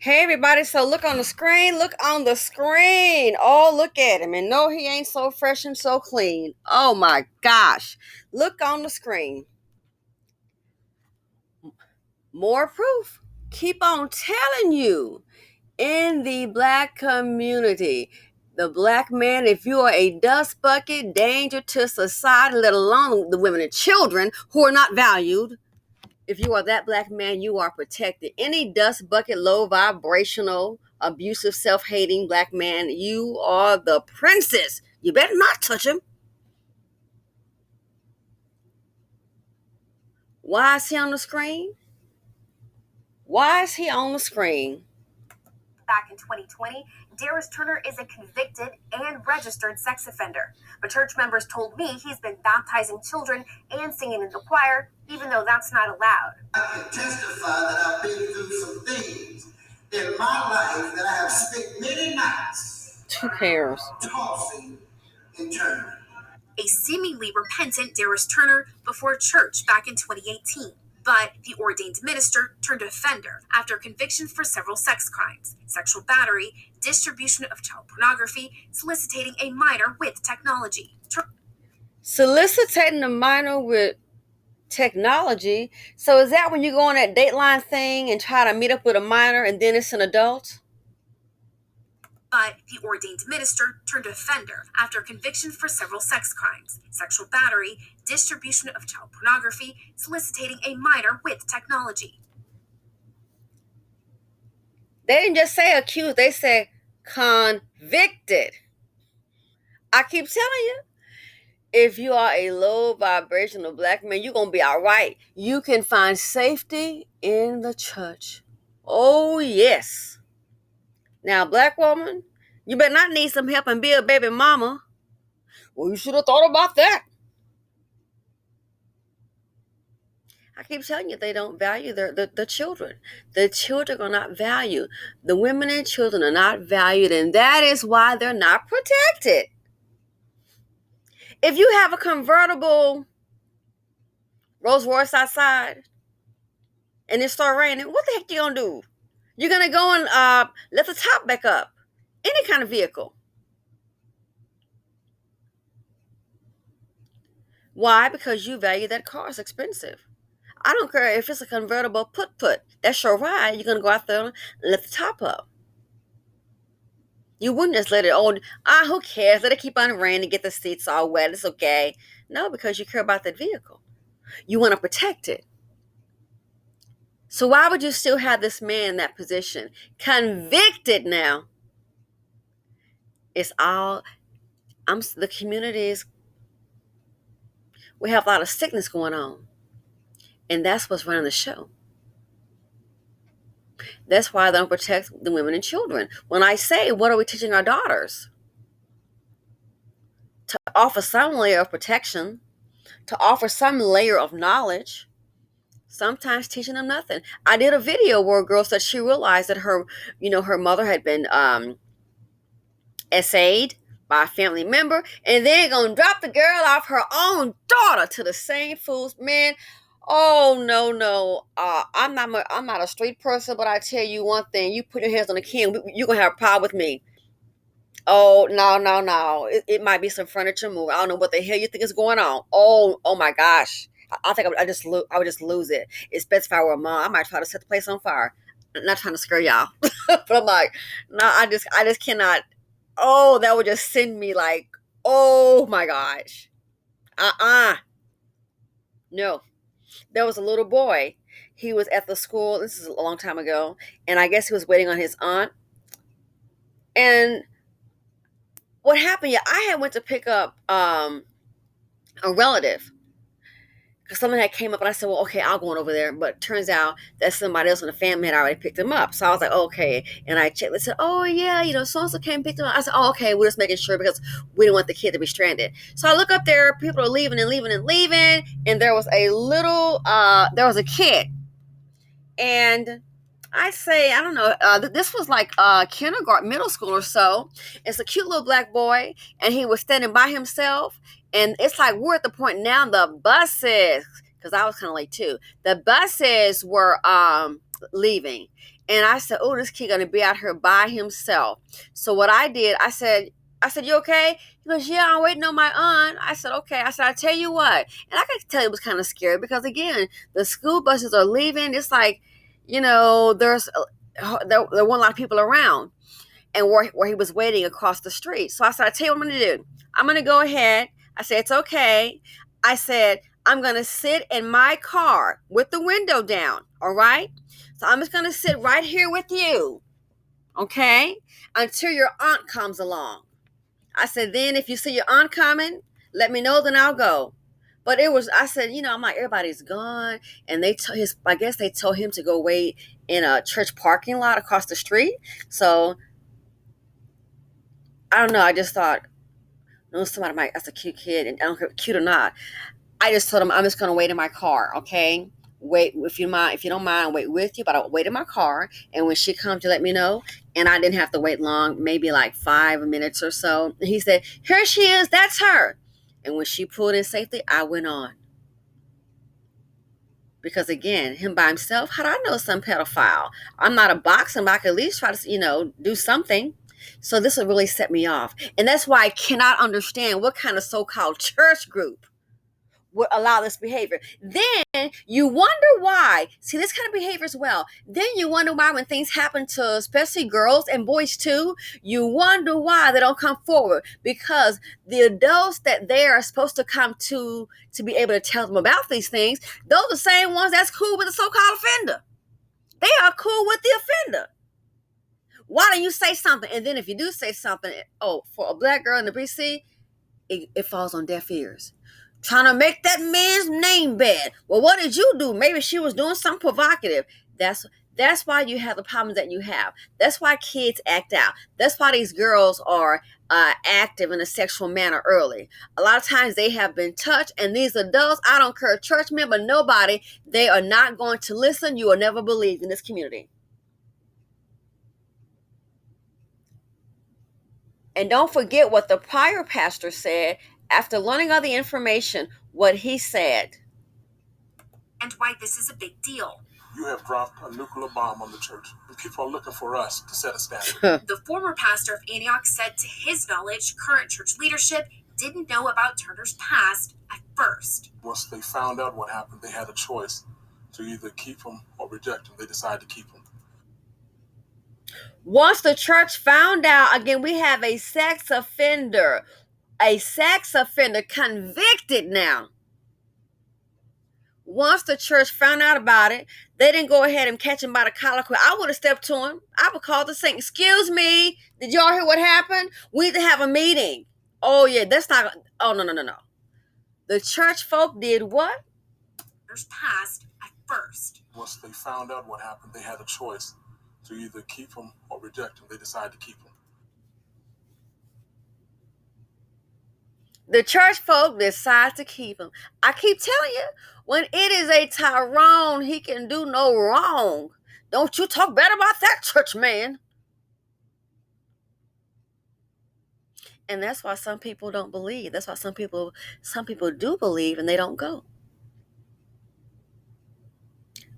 Hey everybody, so look on the screen, look on the screen. Oh, look at him. And no, he ain't so fresh and so clean. Oh my gosh. Look on the screen. More proof. Keep on telling you. In the black community, the black man, if you are a dust bucket, danger to society, let alone the women and children who are not valued. If you are that black man, you are protected. Any dust bucket, low vibrational, abusive, self-hating black man, you are the princess. You better not touch him. Why is he on the screen? Why is he on the screen? Back in 2020, Darius Turner is a convicted and registered sex offender. But church members told me he's been baptizing children and singing in the choir, even though that's not allowed. I can testify that I've been through some things in my life that I have spent many nights Who cares? tossing and turning. A seemingly repentant Darius Turner before church back in 2018. But the ordained minister turned offender after conviction for several sex crimes: sexual battery, distribution of child pornography, soliciting a minor with technology. Soliciting a minor with technology. So is that when you go on that Dateline thing and try to meet up with a minor and then it's an adult? But the ordained minister turned offender after conviction for several sex crimes: sexual battery, distribution of child pornography, soliciting a minor with technology. They didn't just say accused, they said convicted. I keep telling you, if you are a low vibrational black man, you're going to be all right. You can find safety in the church. Oh, yes. Now, black woman, you better not need some help and be a baby mama. Well, you should have thought about that. I keep telling you, they don't value the children. The children are not valued. The women and children are not valued, and that is why they're not protected. If you have a convertible Rolls Royce outside and it start raining, what the heck you gonna do? You're gonna go and let the top back up. Any kind of vehicle. Why? Because you value that car is expensive. I don't care if it's a convertible put. That's your ride. You're gonna go out there and let the top up. You wouldn't just let it on. Who cares? Let it keep on raining, get the seats all wet. It's okay. No, because you care about that vehicle. You want to protect it. So why would you still have this man in that position? Convicted now. It's all, the communities, we have a lot of sickness going on. And that's what's running the show. That's why they don't protect the women and children. When I say, what are we teaching our daughters? To offer some layer of protection, to offer some layer of knowledge, sometimes teaching them nothing. I did a video where a girl said she realized that her mother had been essayed by a family member, and they're gonna drop the girl off her own daughter to the same fools. Man, oh no. I'm not a street person, but I tell you one thing: you put your hands on the king, you're gonna have a problem with me. Oh no. It might be some furniture move. I don't know what the hell you think is going on. Oh my gosh. I think I would just lose it. Especially if I were a mom, I might try to set the place on fire. I'm not trying to scare y'all, but I'm like, no, I just cannot. Oh, that would just send me like, oh my gosh. No. There was a little boy. He was at the school. This is a long time ago, and I guess he was waiting on his aunt. And what happened? Yeah, I had went to pick up a relative because someone had came up, and I said, "Well, okay, I'll go on over there." But turns out that somebody else in the family had already picked him up. So I was like, "Okay," and I checked. They said, "Oh yeah, so and so came and picked him up." I said, "Oh, okay, we're just making sure because we didn't want the kid to be stranded." So I look up there, people are leaving, and there was there was a kid, and I say, I don't know, this was like kindergarten, middle school or so. It's a cute little black boy, and he was standing by himself. And it's like we're at the point now, the buses, because I was kind of late too. The buses were leaving. And I said, oh, this kid going to be out here by himself. So what I did, I said, you okay? He goes, yeah, I'm waiting on my aunt. I said, okay. I said, I tell you what. And I could tell it was kind of scary because, again, the school buses are leaving. It's like, there weren't a lot of people around, and where he was waiting across the street. So I said, I tell you what I'm going to do. I'm going to go ahead. I said, it's okay. I said, I'm going to sit in my car with the window down. All right. So I'm just going to sit right here with you. Okay. Until your aunt comes along. I said, then if you see your aunt coming, let me know, then I'll go. But I said, I'm like, everybody's gone. And I guess they told him to go wait in a church parking lot across the street. So I don't know. I just thought, somebody might, that's a cute kid. And I don't care, cute or not. I just told him, I'm just going to wait in my car. Okay. Wait, if you don't mind, I'll wait with you, but I'll wait in my car. And when she comes, you let me know. And I didn't have to wait long, maybe like 5 minutes or so. And he said, here she is. That's her. And when she pulled in safely, I went on. Because again, him by himself, how do I know some pedophile? I'm not a boxer, but I could at least try to, do something. So this will really set me off. And that's why I cannot understand what kind of so-called church group would allow this behavior. Then you wonder why. See, this kind of behavior as well. Then you wonder why when things happen to especially girls and boys too, you wonder why they don't come forward. Because the adults that they are supposed to come to be able to tell them about these things, those are the same ones that's cool with the so-called offender. They are cool with the offender. Why don't you say something? And then if you do say something, for a black girl in the BC, it falls on deaf ears. Trying to make that man's name bad. Well, what did you do? Maybe she was doing something provocative. That's why you have the problems that you have. That's why kids act out. That's why these girls are active in a sexual manner early. A lot of times they have been touched, and these adults, I don't care, church member, nobody, they are not going to listen. You will never believe in this community. And don't forget what the prior pastor said after learning all the information, what he said. And why this is a big deal. You have dropped a nuclear bomb on the church, and people are looking for us to set a standard. The former pastor of Antioch said to his knowledge, current church leadership didn't know about Turner's past at first. Once they found out what happened, they had a choice to either keep him or reject him. They decided to keep him. Once the church found out, again, we have a sex offender convicted now. Once the church found out about it, they didn't go ahead and catch him by the collar. I would have stepped to him. I would call the saint. Excuse me, did y'all hear what happened? We need to have a meeting. Oh yeah, that's not. Oh no. The church folk did what? Turner's past at first. Once they found out what happened, they had a choice to either keep him or reject him. They decided to keep him. The church folk decide to keep him. I keep telling you, when it is a Tyrone, he can do no wrong. Don't you talk bad about that church man. And that's why some people don't believe. That's why some people do believe and they don't go.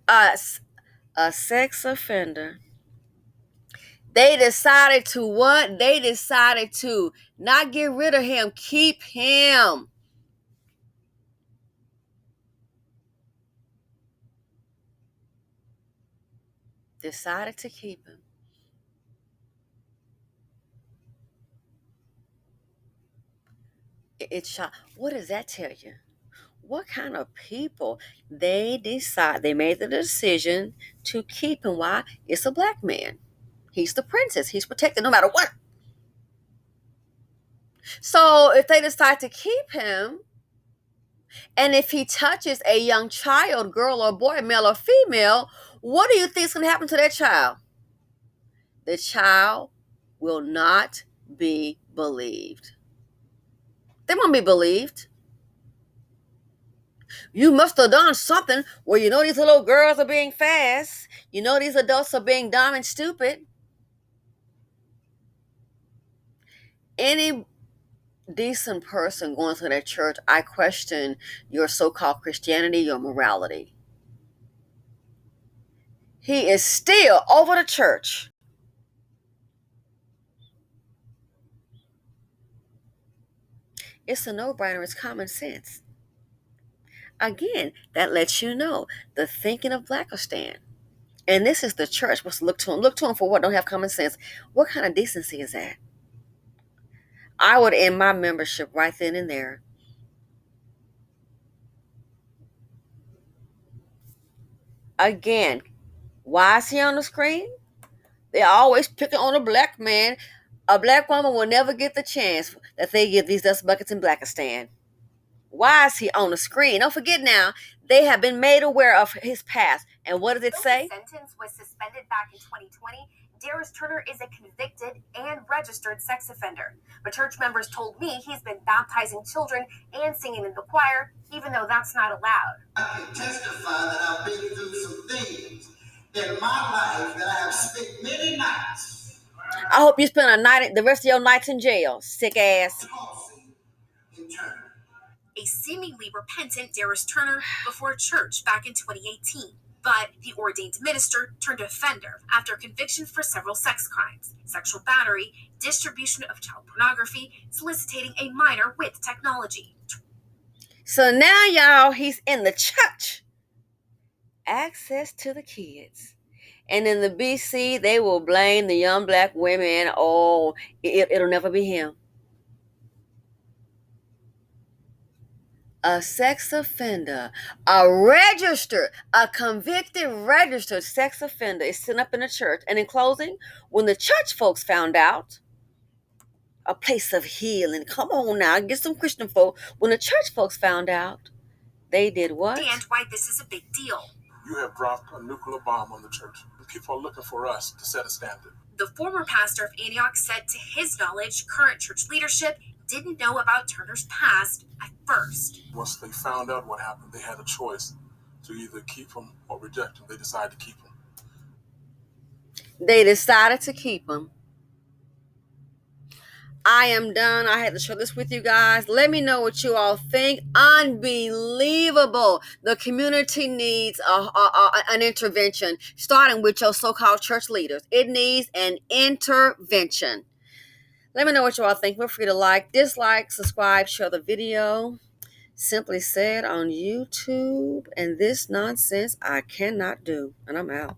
A sex offender. They decided to what? They decided to not get rid of him, keep him. Decided to keep him. It's shot. What does that tell you? What kind of people? They made the decision to keep him. Why? It's a black man. He's the princess. He's protected no matter what. So if they decide to keep him, and if he touches a young child, girl or boy, male or female, what do you think is going to happen to that child? The child will not be believed. They won't be believed. You must have done something where these little girls are being fast. These adults are being dumb and stupid. Any decent person going to that church, I question your so-called Christianity, your morality. He is still over the church. It's a no-brainer. It's common sense. Again, that lets you know the thinking of Blackerstan. And this is the church must look to him. Look to him for what? Don't have common sense. What kind of decency is that? I would end my membership right then and there. Again, why is he on the screen? They're always picking on a black man. A black woman will never get the chance that they give these dust buckets in Blackerstan. Why is he on the screen? Don't forget now, they have been made aware of his past. And what does it say? His sentence was suspended back in 2020. Darius Turner is a convicted and registered sex offender. But church members told me he's been baptizing children and singing in the choir, even though that's not allowed. I can testify that I've been through some things in my life that I have spent many nights. I hope you spend the rest of your nights in jail, sick ass. Tossing and turning. A seemingly repentant Darius Turner before church back in 2018. But the ordained minister turned offender after conviction for several sex crimes, sexual battery, distribution of child pornography, soliciting a minor with technology. So now, y'all, he's in the church. Access to the kids. And in the BC, they will blame the young black women. Oh, it'll never be him. A sex offender, a convicted registered sex offender is sitting up in the church. And in closing, when the church folks found out, a place of healing. Come on now, get some Christian folk. When the church folks found out, they did what? And why this is a big deal. You have dropped a nuclear bomb on the church. People are looking for us to set a standard. The former pastor of Antioch said to his knowledge, current church leadership didn't know about Turner's past at first. Once they found out what happened, they had a choice to either keep him or reject him. They decided to keep him. They decided to keep him. I am done. I had to share this with you guys. Let me know what you all think. Unbelievable. The community needs an intervention, starting with your so-called church leaders. It needs an intervention. Let me know what you all think. Feel free to like, dislike, subscribe, share the video. Simply Said on YouTube. And this nonsense I cannot do. And I'm out.